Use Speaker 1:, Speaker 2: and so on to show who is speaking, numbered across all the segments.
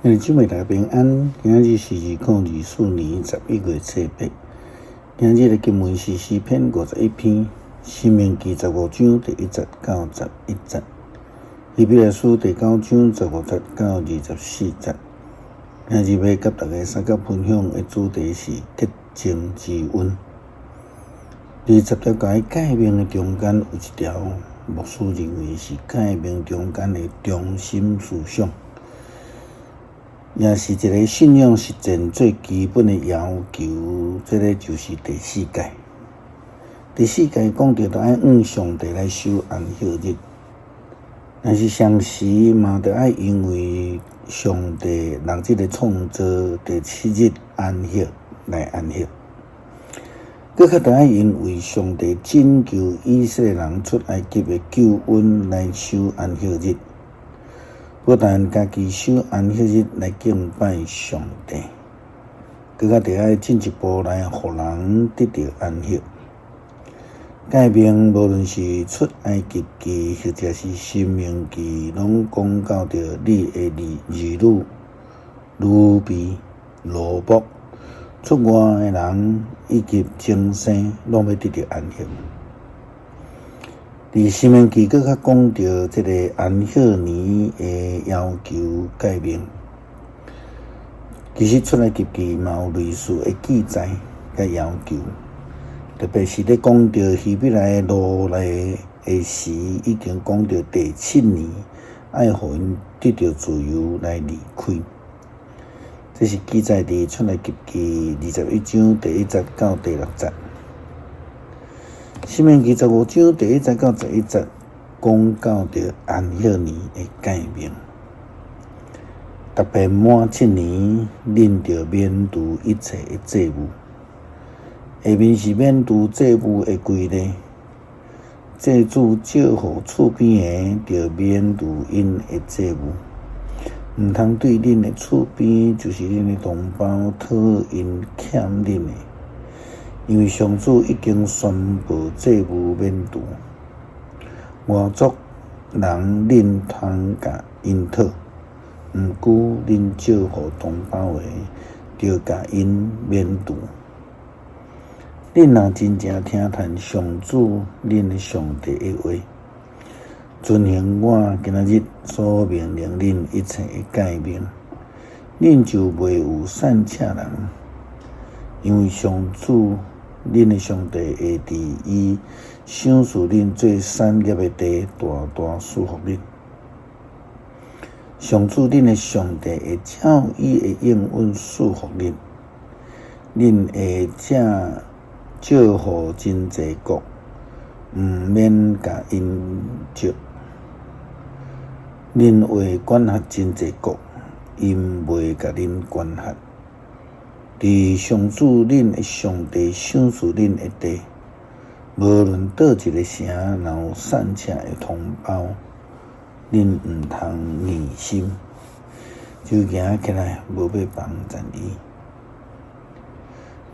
Speaker 1: 姊妹大家平安，今日是2024年11月7日。今日的经文是诗篇51篇，申命记15章第1节到11节，希伯来书第9章15节到24节。今日要甲大家三角分享的主题是洁净之恩。20条诫诫命的中间有一条，牧师认为是诫命中间的中心思想。也是一个信仰实践最基本的要求，这个就是第4诫。第4诫讲到要按上帝来守安息日，但是同时嘛，要因为上帝让这个创造第7日安息来安息。搁较要因为上帝拯救以色列人出埃及的救恩来守安息日。不但家己守安息日来敬拜上帝，更加得爱进一步来互人得到安息。诫命无论是出埃及记或者是申命记，拢讲到着你的儿女、女婢、奴仆、出外的人以及精生，拢要得到安息。伫申命记搁较讲到这个安息年的要求诫命，其实出来记记嘛有类似的记载甲要求，特别是咧讲到希伯来路来的时，已经讲到第7年，爱互因得到自由来离开。这是记载伫出来记记21章第1节到第6节。申命记15章第1节到11节，讲到着安息年的诫命。特别满7年，恁着免除一切的祭物。下面是免除祭物的规例。祭主借互厝边的，着免除因的祭物。毋通对恁的厝边，就是恁的同胞讨因欠恁的。因为上主已经宣布祭物免除，外族人恁通甲因讨，毋过恁借互同胞的，着甲因免除。恁若真正听从上主恁的上帝的话，遵行我今仔日所命令恁一切的诫命，恁就袂有散赤人，因为上主恁的上帝会伫伊赏赐恁做产业的地，大大赐福恁。上主恁的上帝会照伊的应允赐福恁，恁会借互真济国，毋免甲因借。恁会管辖真济国，因袂甲恁管辖。伫上主恁的上帝赏赐恁的地，无论倒一个城，若有散赤的同胞，恁毋通疑心，就行起来无要帮赞伊。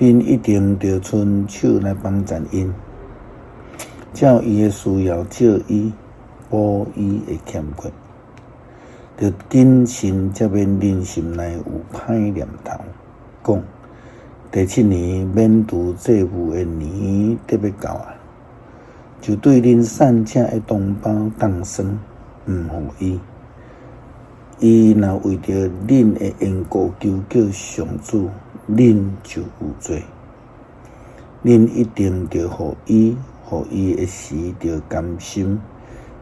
Speaker 1: 恁一定着伸手来帮赞因，照伊的需要借伊，补伊的欠缺，着谨慎，才免恁心内有歹念头，讲第7年免除祭物的年得要到啊，就对恁散赤的同胞动算，毋互伊。伊若为着恁的缘故求救上主，恁就有罪。恁一定着互伊的时着甘心，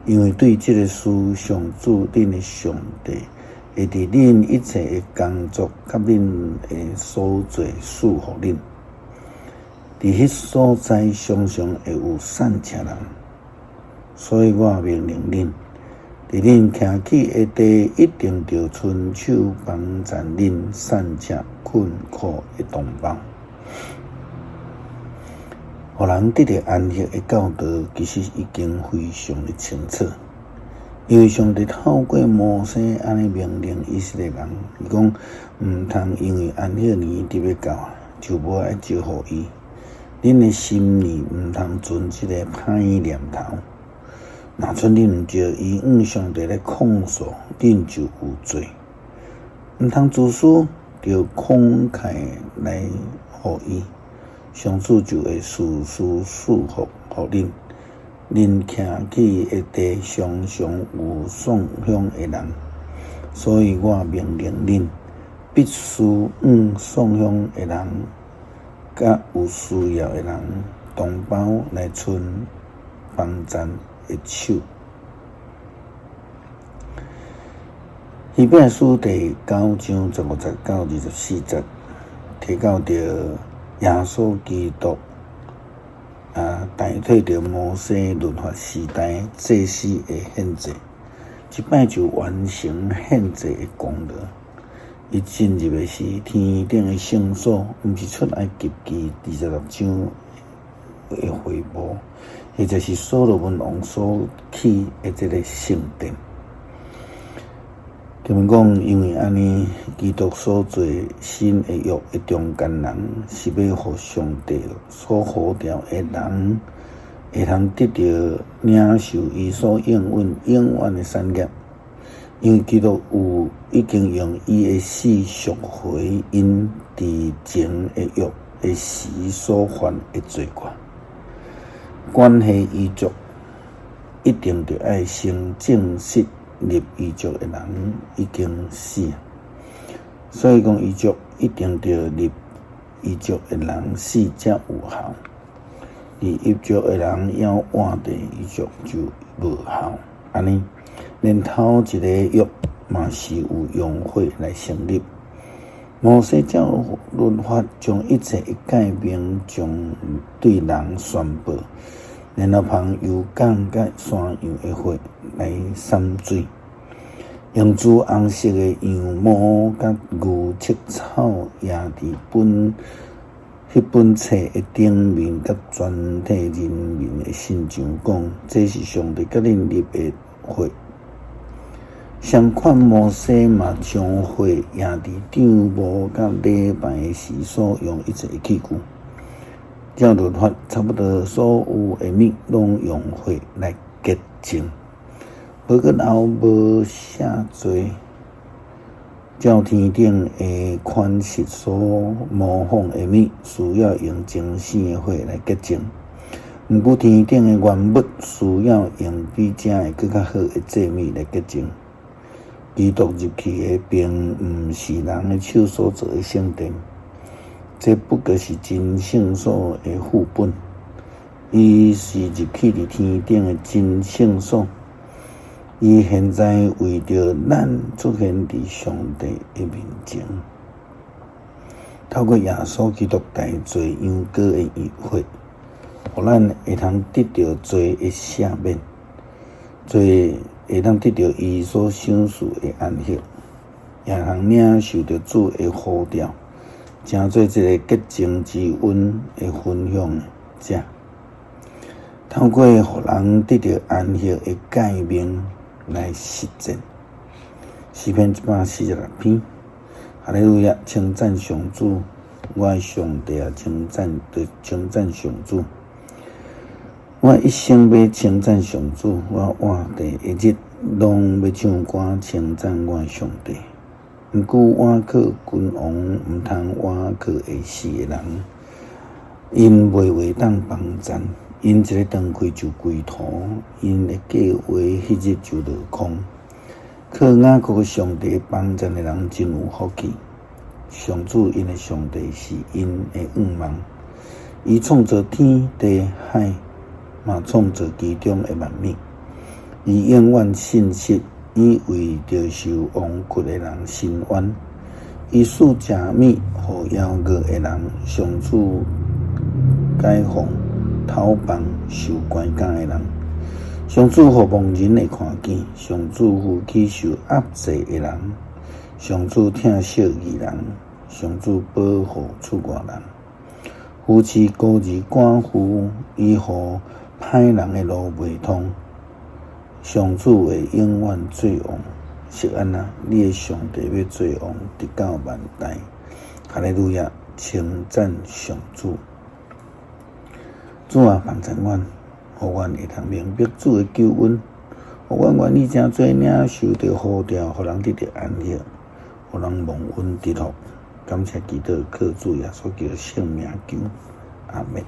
Speaker 1: 因为对这个事，上主恁的上帝会伫恁一切的工作甲恁的所做赐福恁。伫迄所在常常会有散赤人，所以我命令恁，伫恁徛起的地，一定着伸手帮赞恁散赤困苦的同胞。互人得到安息的教导，其实已经非常的清楚。因为上帝透过摩西安尼命令以色列人，伊讲毋通因为安息年得要到，就无爱招互伊。恁的心念毋通存即个歹念头。若像恁毋招伊，上帝来控诉，恁就有罪。毋通自私，着慷慨来互伊，上主就会事事祝福互恁。恁徛起的地常常有送香的人，所以我命令恁，必须送香的人，甲有需要的人，同胞来伸帮赞的手。希伯来书第9章15节到24节，提到着耶稣基督代替着摩西律法时代祭司的献祭，一摆就完成献祭的功劳。伊进入的是天顶的圣所，毋是出埃及记26章的会幕，或者是所罗门王所起的这个圣殿。他们讲，因为安尼，基督所做新的约的中间人，是要互上帝所呼召的人，会通得到领受伊所应允永远的产业。因为基督已经用伊的死赎回因之前的约的时所犯的罪过。关系遗嘱一定着爱先证实。立遗嘱的人已经死，所以讲遗嘱一定着立遗嘱的人死才有效。立遗嘱的人要换地遗嘱就无效。安尼，连头一个约嘛是有用火来成立。摩西照律法将一切的诫命将对人宣布。然后旁由降甲山羊的火来散水，用朱红色的羊毛甲牛切草压伫迄本册的顶面，甲全体人民的心上讲，这是上帝甲恁立的火。相款，摩西嘛将火压伫帐幕甲礼拜的时所用一切器具。照律法，差不多所有的物拢用火来洁净，无个后无啥罪。照天顶的款式所模仿的物，需要用精细的火来洁净。毋过天顶的原物需要用比这个更较好的祭物来洁净。基督入去的并毋是人的手所做的圣殿。这不过是真圣所的副本，伊是入去伫天顶的真圣所。伊现在为着咱出现伫上帝的面前，透过耶稣基督代罪羊羔的血，互咱会通得到罪的赦免，罪会通得到伊所赏赐的安息，也通领受着主的呼召。成做一个洁净之恩的分享者，透过互人得到安息的诫命来实践。诗篇146篇，哈利路亚！称赞上主，我的上帝啊，称赞上主。我一生要称赞上主，我活地一日拢要唱歌称赞我的上帝。毋过倚靠君王，毋通倚靠会死的人，因袂话当帮赞，因一个断开就归土，因的计划迄日就落空。靠倚靠上帝帮赞的人真有福气。上主因的上帝是因的仰望，伊创造天地海，嘛创造其中的万物，伊永远信实。伊为着受亡国的人伸冤，伊赐食物互夭饿的人，上主解放讨棒受关监的人，上主互亡人会看见，上主扶起受压制的人，上主疼惜义人，上主保护出外人，扶持孤儿寡妇，伊互歹人的路袂通。上主会永远做王，是安那？你的上帝要做王，直到万代。哈利路亚！称赞上主。主啊，帮助阮，互阮会通明白主的救恩，互阮愿意真做领受着呼召，互人得到安息，互人蒙恩得福。感谢基督靠主耶稣基督圣名求，阿门。